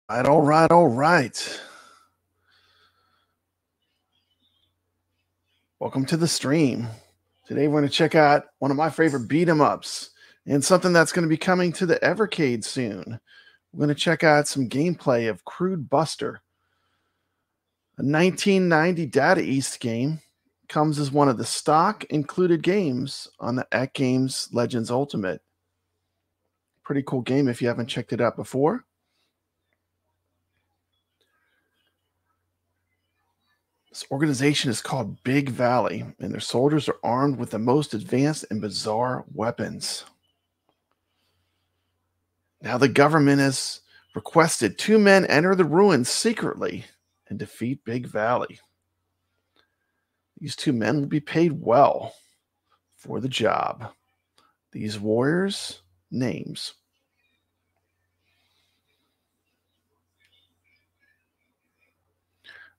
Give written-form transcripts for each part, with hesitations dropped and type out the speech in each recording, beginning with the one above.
All right, all right. Welcome to the stream. Today we're going to check out one of my favorite beat 'em ups and something that's going to be coming to the Evercade soon. We're going to check out some gameplay of Crude BUSTER. A 1990 Data East game, comes as one of the stock included games on the AtGames Legends Ultimate. Pretty cool game if you haven't checked it out before. This organization is called Big Valley, and their soldiers are armed with the most advanced and bizarre weapons. Now the government has requested 2 men enter the ruins secretly and defeat Big Valley. These 2 men will be paid well for the job. These warriors' names.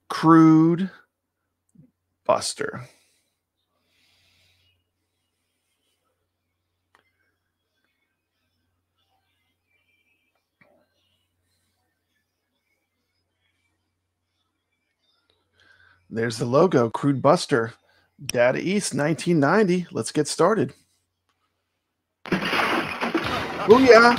Crude BUSTER. There's the logo, Crude BUSTER. Data East 1990. Let's get started. Booyah!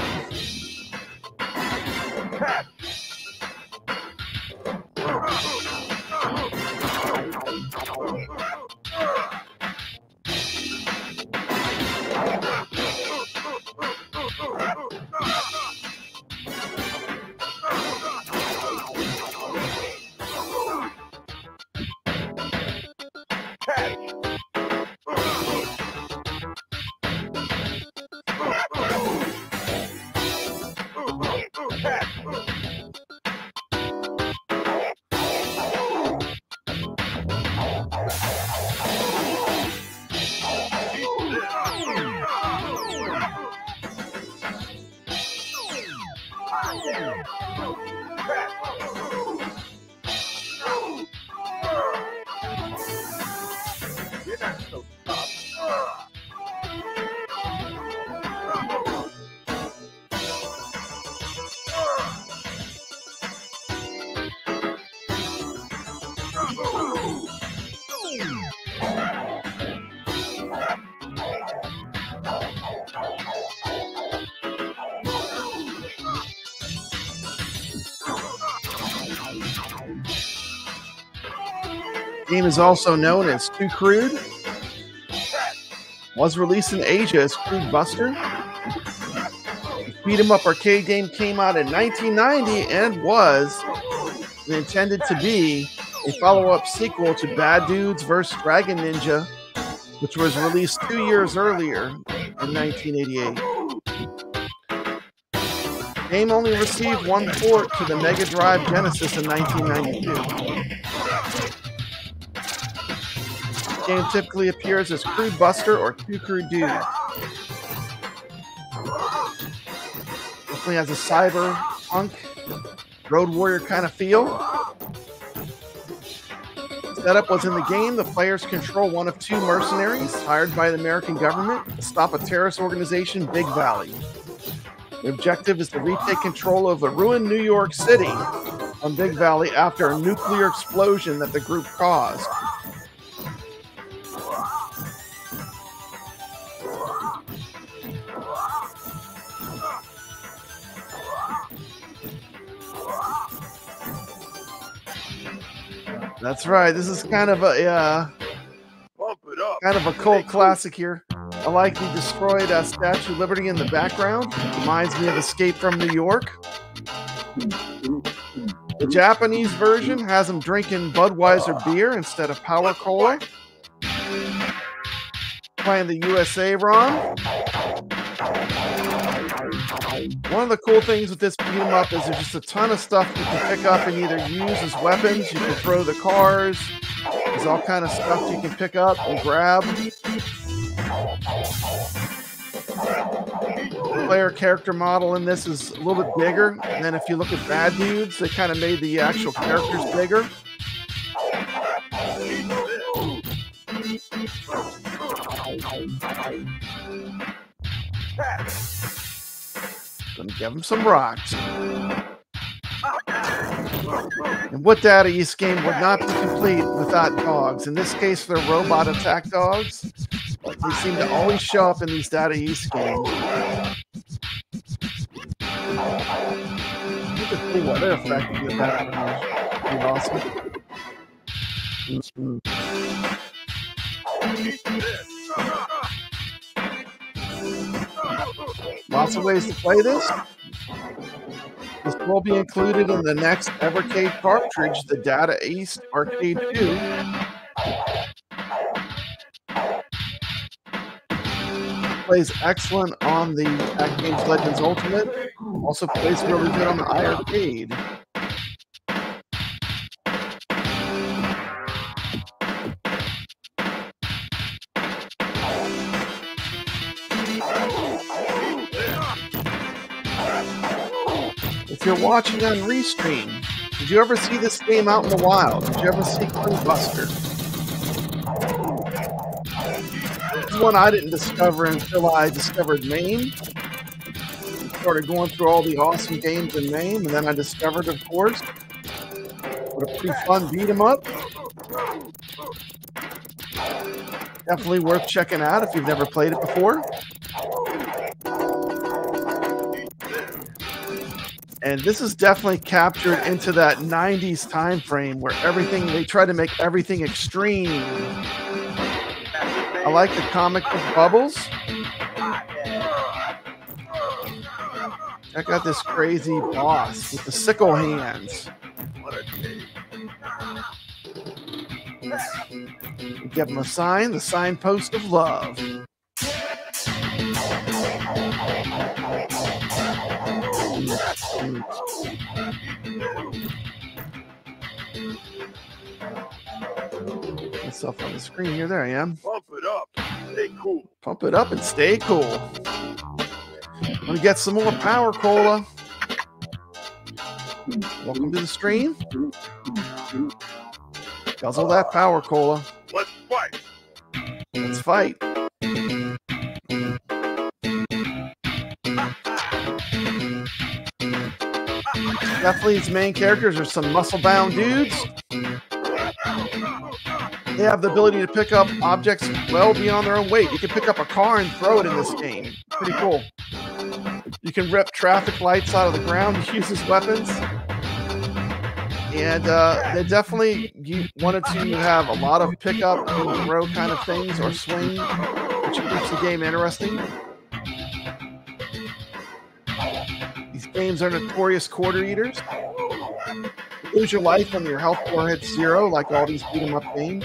Game is also known as Two Crude. Was released in Asia as Crude BUSTER. The beat 'em up arcade game came out in 1990 and was intended to be a follow-up sequel to Bad Dudes vs. Dragon Ninja, which was released 2 years earlier in 1988. The game only received 1 port to the Mega Drive Genesis in 1992. The game typically appears as Crude BUSTER or Two Crude Dudes. Definitely has a cyberpunk Road Warrior kind of feel. Setup was in the game. The players control one of 2 mercenaries hired by the American government to stop a terrorist organization, Big Valley. The objective is to retake control of the ruined New York City on Big Valley after a nuclear explosion that the group caused. That's right. This is kind of a cult classic here. I like the destroyed Statue of Liberty in the background. Reminds me of Escape from New York. The Japanese version has them drinking Budweiser beer instead of Power Cola. Playing the USA ROM. One of the cool things with this beat 'em up is there's just a ton of stuff you can pick up and either use as weapons. You can throw the cars. There's all kind of stuff you can pick up and grab. The player character model in this is a little bit bigger. And then if you look at Bad Dudes, they kind of made the actual characters bigger. Gonna give him some rocks. And what Data East game would not be complete without dogs? In this case, they're robot attack dogs, but they seem to always show up in these Data East games. Look at the weather effect in the background. Pretty awesome. Lots of ways to play this. This will be included in the next Evercade cartridge, the Data East Arcade 2. Plays excellent on the AtGames Legends Ultimate. Also plays really good on the iiRcade. If you're watching on Restream, did you ever see this game out in the wild? Did you ever see BUSTER? This is one I didn't discover until I discovered MAME. Started going through all the awesome games in MAME, and then I discovered, of course, what a pretty fun beat 'em up. Definitely worth checking out if you've never played it before. And this is definitely captured into that 90s time frame where they try to make everything extreme. I like the comic book Bubbles. Check out this crazy boss with the sickle hands. Give him a sign, the signpost of love. Myself on the screen here. There I am. Pump it up. Stay cool. Pump it up and stay cool. I'm gonna get some more power cola. Welcome to the stream. Guzzle that power cola. Let's fight. Let's fight. Definitely, its main characters are some muscle-bound dudes. They have the ability to pick up objects well beyond their own weight. You can pick up a car and throw it in this game. Pretty cool. You can rip traffic lights out of the ground to use as weapons. And they definitely wanted to have a lot of pick up and throw kind of things, or swing, which keeps the game interesting. These games are notorious quarter eaters. You lose your life when your health bar hits 0, like all these beat 'em up games.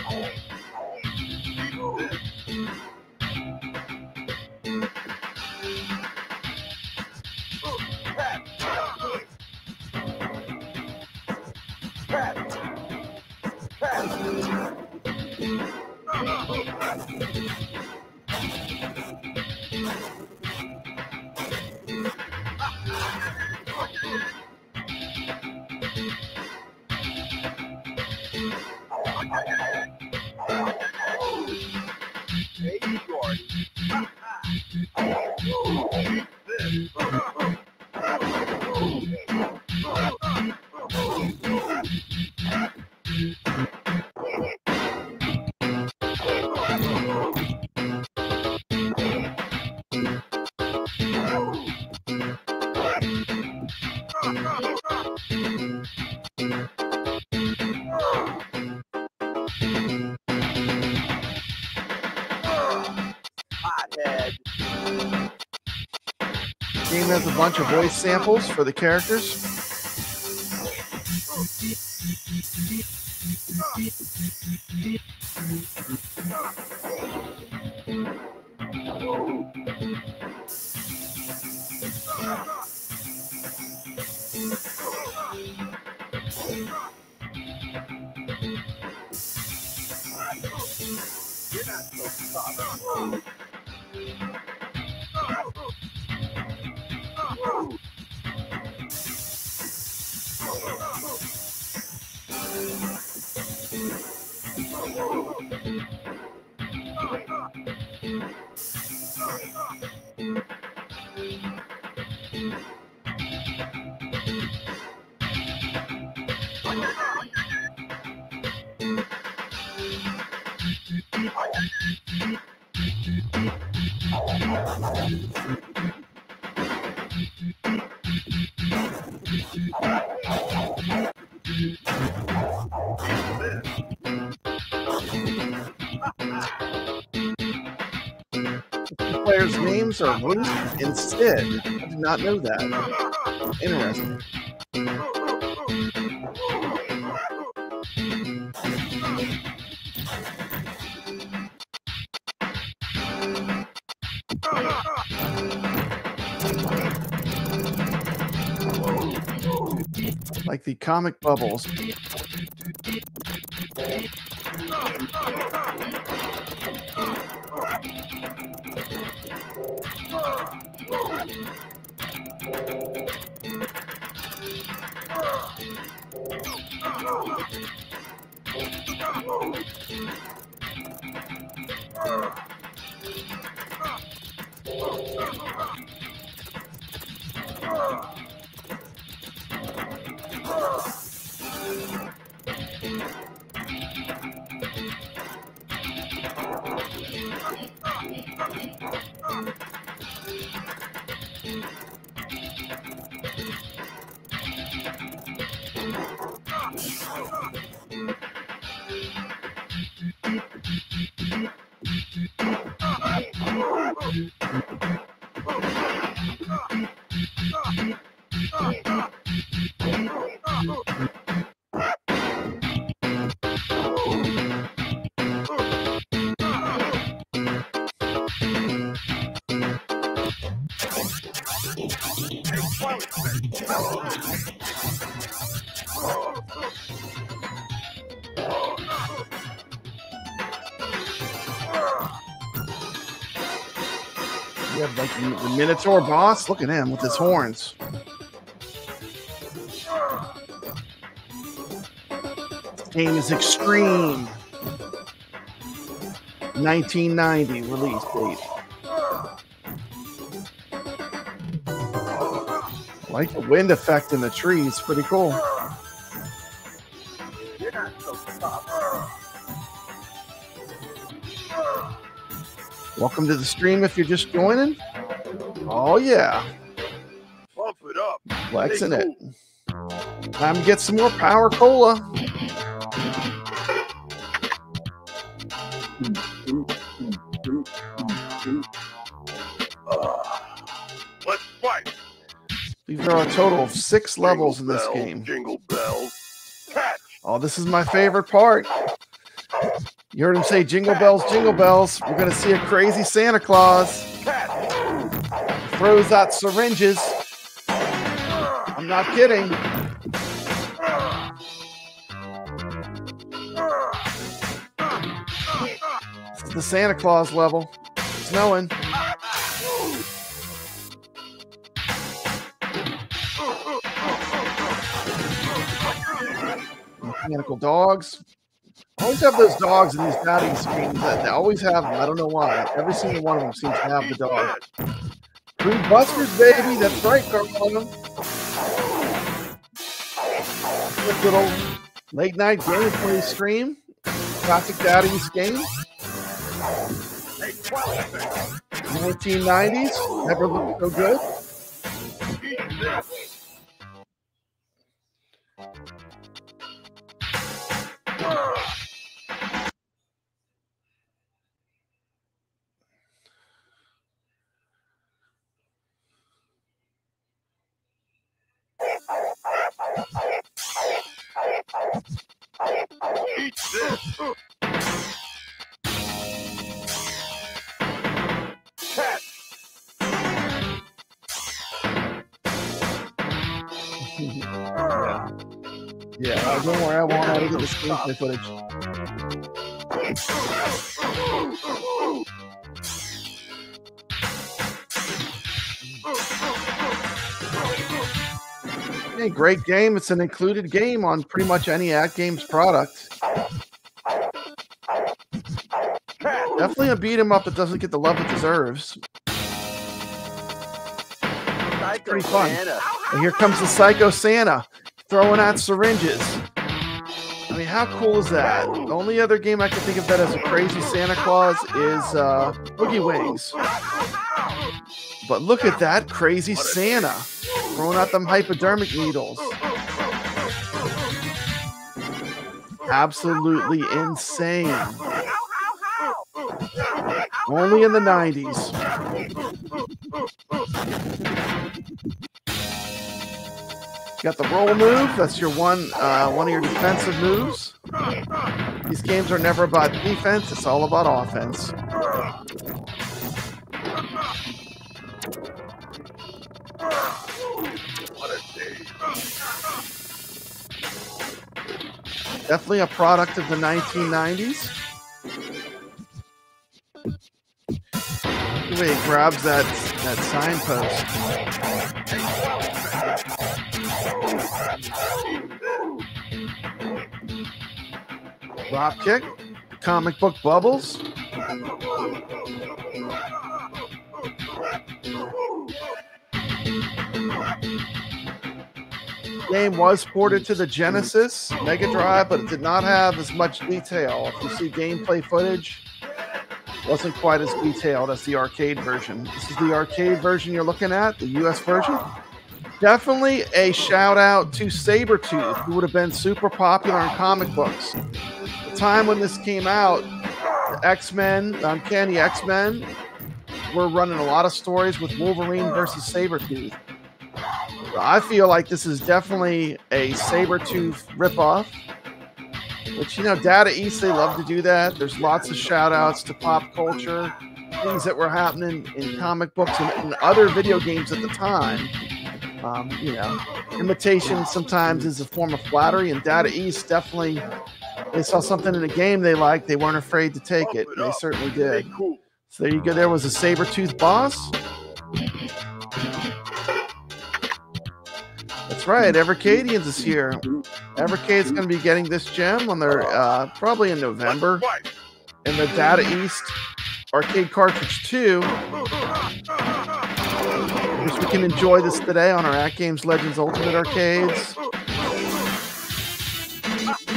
The game has a bunch of voice samples for the characters. The players' names are linked instead. I did not know that. Interesting. Like the comic bubbles. You have like the Minotaur boss. Look at him with his horns. This game is extreme. 1990 release date. I like the wind effect in the trees. Pretty cool. Welcome to the stream if you're just joining. Oh, yeah. Pump it up. Flexing it. Time to get some more Power Cola. Let's fight. These are a total of 6 levels in this game. Jingle bells. Catch. Oh, this is my favorite part. You heard him say jingle bells, jingle bells. We're going to see a crazy Santa Claus. Throws out syringes. I'm not kidding. This is the Santa Claus level. Snowing. Mechanical dogs. I always have those dogs in these batting screens. They always have them. I don't know why. Every single one of them seems to have the dog. Crude Busters, baby. That's right, Carl. Quick little late night gameplay stream. Classic Daddy's game. 1990s. Never looked so good. Eat this. Catch. Yeah, don't worry. I won't edit the screenplay footage. Hey, great game. It's an included game on pretty much any AtGames product. Definitely a beat 'em up that doesn't get the love it deserves. Pretty fun. And here comes the Psycho Santa throwing out syringes. I mean, how cool is that? The only other game I can think of that has a crazy Santa Claus is Boogie Wings. But look at that crazy Santa. Throwing out them hypodermic needles. Absolutely insane. Only in the 90s. Got the roll move. That's your one of your defensive moves. These games are never about defense. It's all about offense. Definitely a product of the 1990s. The way he grabs that signpost. Drop kick, comic book bubbles. Game was ported to the Genesis Mega Drive, but it did not have as much detail. If you see gameplay footage, it wasn't quite as detailed as the arcade version. This is the arcade version you're looking at, the US version. Definitely a shout out to Sabretooth, who would have been super popular in comic books. The time when this came out, the X-Men, Uncanny X-Men, were running a lot of stories with Wolverine versus Sabretooth. I feel like this is definitely a Sabretooth ripoff, which, you know, Data East, they love to do that. There's lots of shout outs to pop culture, things that were happening in comic books and other video games at the time. You know, imitation sometimes is a form of flattery, and Data East definitely, they saw something in a game they liked, they weren't afraid to take it, and they certainly did. So there you go, there was a Sabretooth boss. That's right, Evercadians is here. Evercade's going to be getting this gem on their, probably in November, in the Data East Arcade Cartridge 2. Which we can enjoy this today on our AtGames Legends Ultimate Arcades.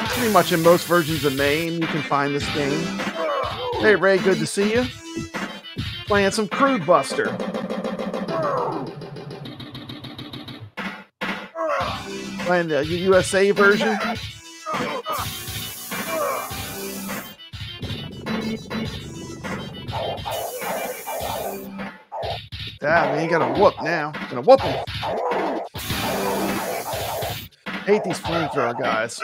Pretty much in most versions of MAME, you can find this game. Hey Ray, good to see you. Playing some Crude Buster. Playing the USA version. Ah, man, you got a whoop now. Gonna whoop him. Hate these flamethrower guys.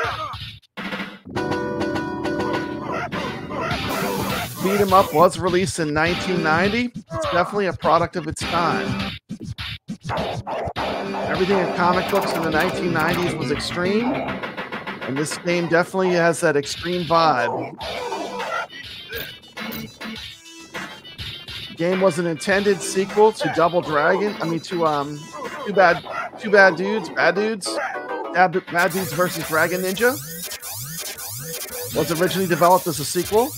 Beat 'em Up was released in 1990. It's definitely a product of its time. Everything in comic books in the 1990s was extreme, and this game definitely has that extreme vibe. The game was an intended sequel to Double Dragon. I mean, to Bad Dudes versus Dragon Ninja. Was originally developed as a sequel.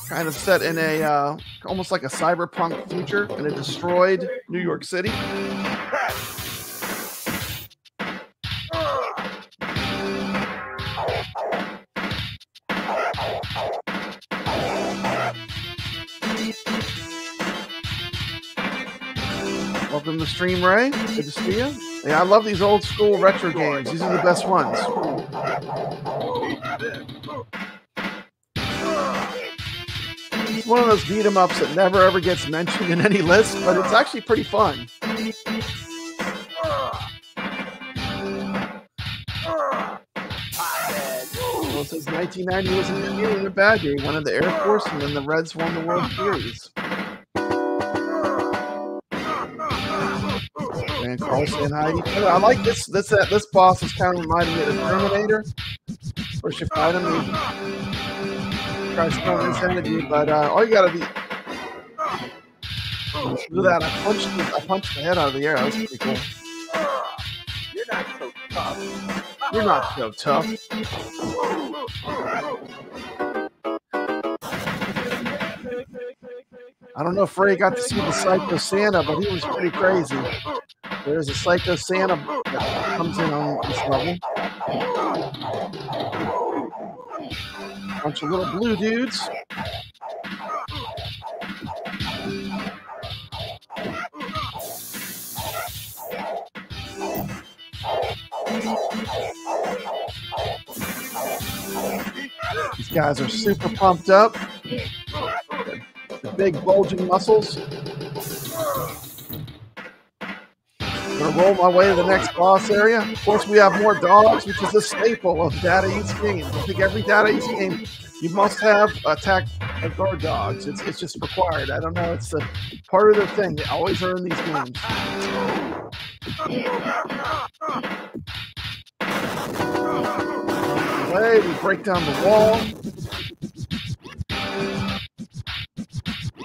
Kind of set in a almost like a cyberpunk future in a destroyed New York City. Welcome to the stream, Ray. Good to see you. Yeah, I love these old school retro games. These are the best ones. It's one of those beat 'em ups that never ever gets mentioned in any list, but it's actually pretty fun. Well, since 1990 was a good year and a bad year. He won in the Air Force, and then the Reds won the World Series. And Carl saying hi. I like this. This boss is kind of reminding me of the Terminator. First you fight him, he tries to throw his head at you, but all you gotta do that. I punched the head out of the air. That was pretty cool. You're not so tough. You're not so tough. I don't know if Ray got to see the Psycho Santa, but he was pretty crazy. There's a Psycho Santa that comes in on this level. Bunch of little blue dudes. These guys are super pumped up. The big bulging muscles. I'm gonna roll my way to the next boss area. Of course, we have more dogs, which is a staple of Data East games. I think every Data East game, you must have attack and guard dogs. It's just required. I don't know. It's a part of their thing. They always earn these games. Way we break down the wall.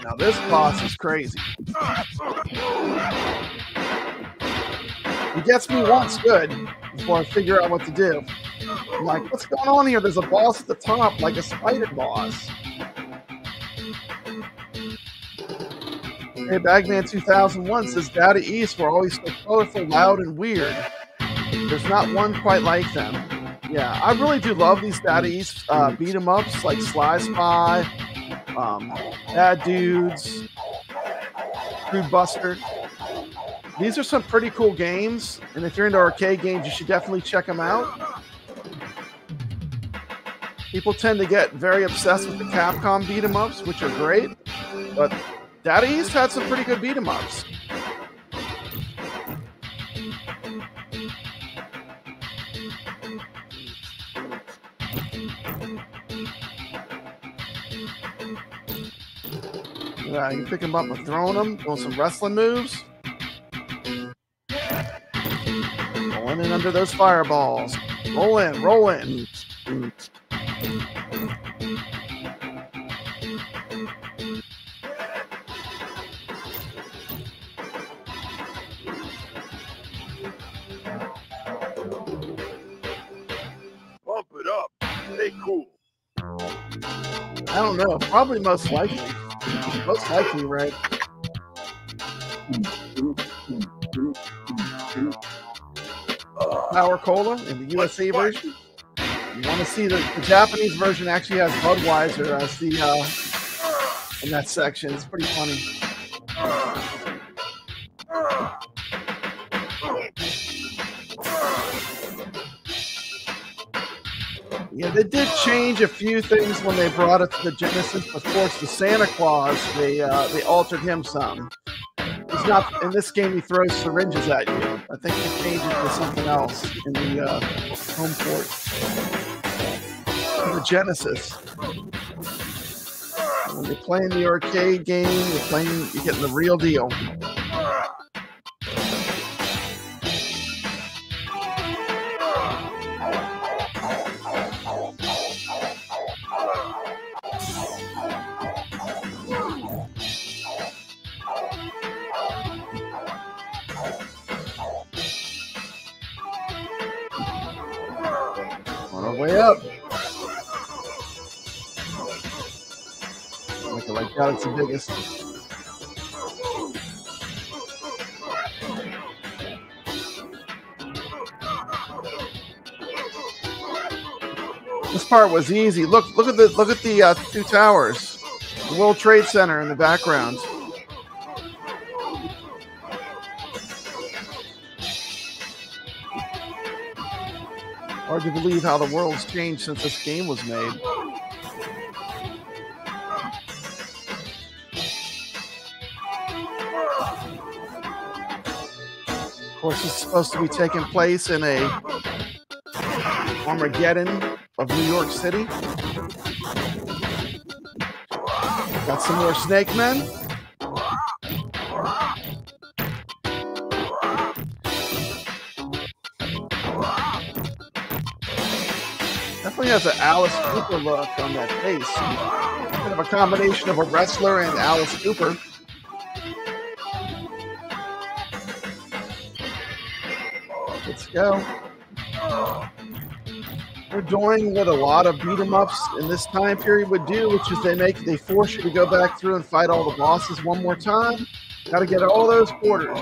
Now this boss is crazy. He gets me once good before I figure out what to do. I'm like, what's going on here? There's a boss at the top, like a spider boss. Hey, Bagman 2001 says Data East were always so colorful, loud, and weird. There's not one quite like them. Yeah, I really do love these Data East beat 'em ups like Sly Spy, Bad Dudes, Crude Buster. These are some pretty cool games, and if you're into arcade games, you should definitely check them out. People tend to get very obsessed with the Capcom beat 'em ups, which are great, but Data East had some pretty good beat 'em ups. Yeah, you can pick them up and throwing them, doing some wrestling moves. Rolling in under those fireballs. Roll in, roll in. Pump it up. Stay cool. I don't know. Probably most likely. Most likely, right? Power Cola in the USA version. You want to see the Japanese version actually has Budweiser as the in that section. It's pretty funny. Yeah, they did change a few things when they brought it to the Genesis. Of course, the Santa Claus, they altered him some. He's not in this game. He throws syringes at you. I think they changed it to something else in the home port. In the Genesis. When you're playing the arcade game, you're getting the real deal. On our way up. Like that, it's the biggest. This part was easy. Look at the two towers, the World Trade Center in the background. Hard to believe how the world's changed since this game was made. Of course, it's supposed to be taking place in a Armageddon of New York City. Got some more Snake Men. Definitely has an Alice Cooper look on that face. Kind of a combination of a wrestler and Alice Cooper. Let's go. We're doing what a lot of beat 'em ups in this time period would do, which is they force you to go back through and fight all the bosses one more time. Got to get all those quarters.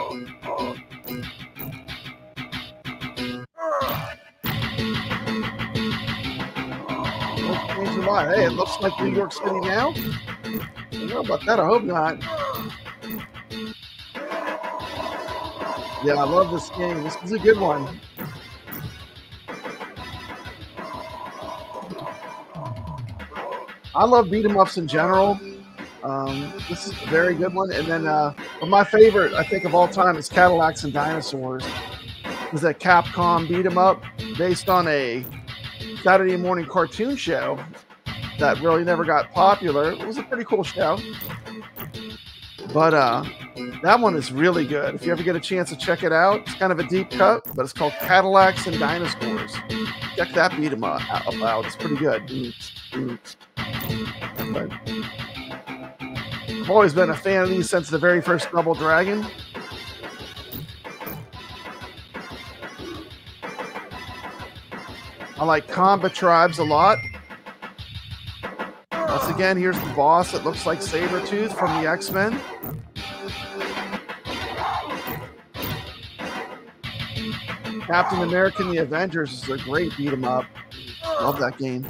Hey, it looks like New York City now. I don't know about that. I hope not. Yeah, I love this game. This is a good one. I love beat 'em ups in general. This is a very good one. And then but my favorite, I think, of all time is Cadillacs and Dinosaurs. Is that Capcom beat 'em up based on a Saturday morning cartoon show that really never got popular. It was a pretty cool show. But that one is really good. If you ever get a chance to check it out, it's kind of a deep cut, but it's called Cadillacs and Dinosaurs. Check that beat 'em up out. It's pretty good. But I've always been a fan of these since the very first Double Dragon. I like Combat Tribes a lot. Once again, here's the boss. It looks like Sabretooth from the X-Men. Captain America and the Avengers is a great beat 'em up. Love that game.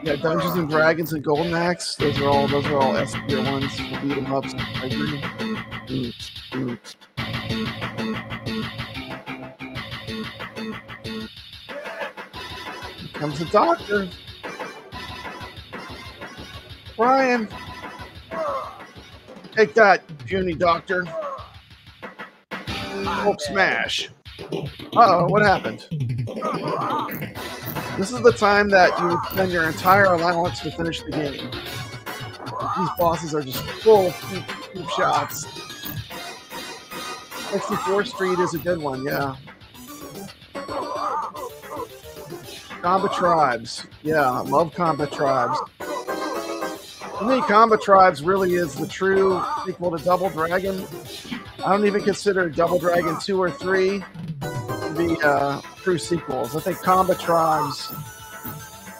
Yeah, Dungeons and Dragons and Golden Axe. Those are all S tier ones for beat 'em ups. I agree. Oops. Here comes the doctor. Brian. Take that, puny doctor. Hulk smash. Uh-oh, what happened? This is the time that you would spend your entire allowance to finish the game. These bosses are just full of cheap shots. 64th Street is a good one, yeah. Combat Tribes. Yeah, I love Combat Tribes. To me, Combat Tribes really is the true sequel to Double Dragon. I don't even consider Double Dragon 2 or 3 to be true sequels. I think Combat Tribes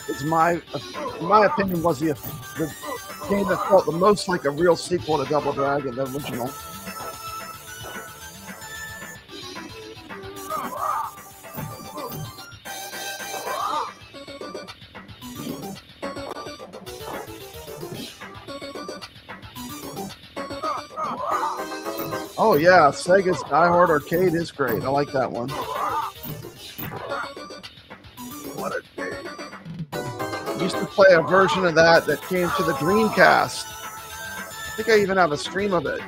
is in my opinion, was the game that felt the most like a real sequel to Double Dragon, the original. Oh yeah, Sega's Die Hard Arcade is great. I like that one. What a day. I used to play a version of that came to the Dreamcast. I think I even have a stream of it.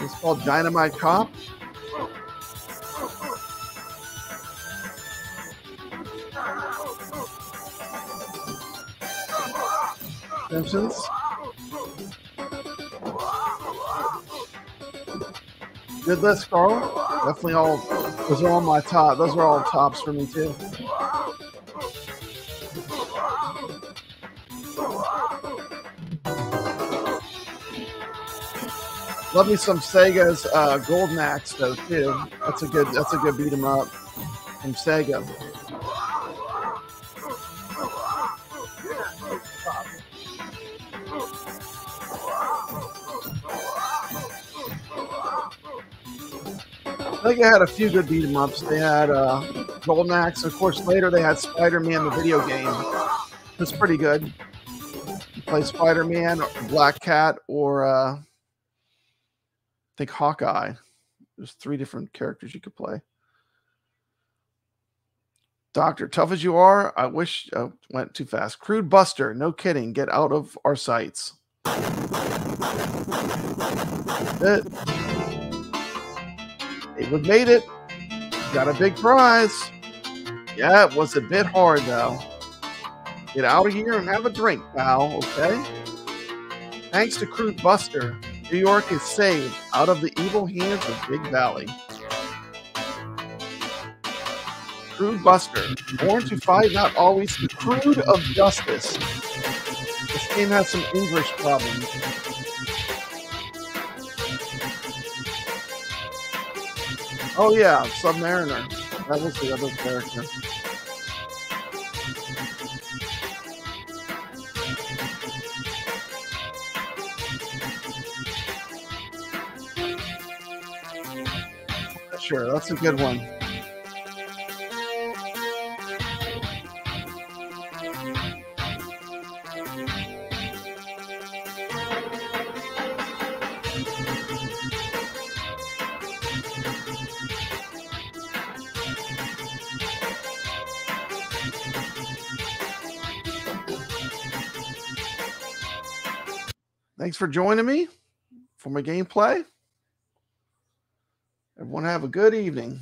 It's called Dynamite Cop. Simpsons. Good list, Carl. Definitely all. Those are all my top. Those are all tops for me too. Love me some Sega's Golden Axe though too. That's a good beat 'em up from Sega. I think I had a few good beat 'em ups. They had Golden Axe. Of course, later they had Spider-Man, the video game. It's pretty good. You play Spider-Man, Black Cat, or I think Hawkeye. There's 3 different characters you could play. Doctor, tough as you are, I wish went too fast. Crude Buster, no kidding. Get out of our sights. We've made it. Got a big prize. Yeah, it was a bit hard though. Get out of here and have a drink, pal, okay? Thanks to Crude Buster, New York is saved out of the evil hands of Big Valley. Crude Buster, born to fight not always the crude of justice. This game has some English problems. Oh yeah, Submariner. That was the other character. Sure, that's a good one. Thanks for joining me for my gameplay. Everyone have a good evening.